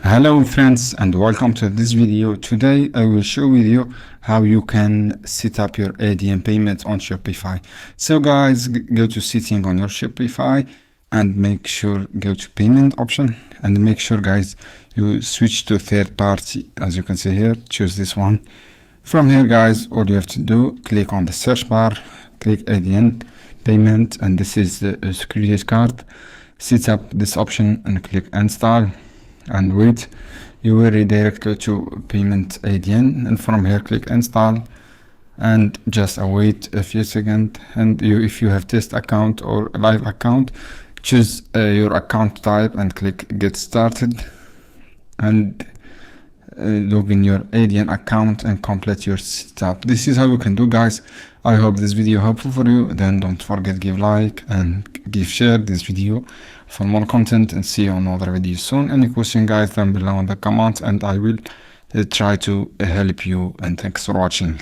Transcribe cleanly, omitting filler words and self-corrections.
Hello friends and welcome to this video. Today I will show with you how you can set up your Adyen payment on Shopify. So guys, go to setting on your Shopify and make sure go to payment option and make sure guys you switch to third party. As you can see here, choose this one. From here guys, all you have to do, click on the search bar, click Adyen payment, and this is the security card. Set up this option and click install and wait. You will redirect to payment Adyen, and from here click install and just await a few seconds. And if you have test account or live account, choose your account type and click get started and log in your Adyen account and complete your setup. This is how you can do guys. I hope this video helpful for you. Then don't forget give like and give share this video for more content, and see you on another video soon. Any question guys down below in the comments and I will try to help you, and thanks for watching.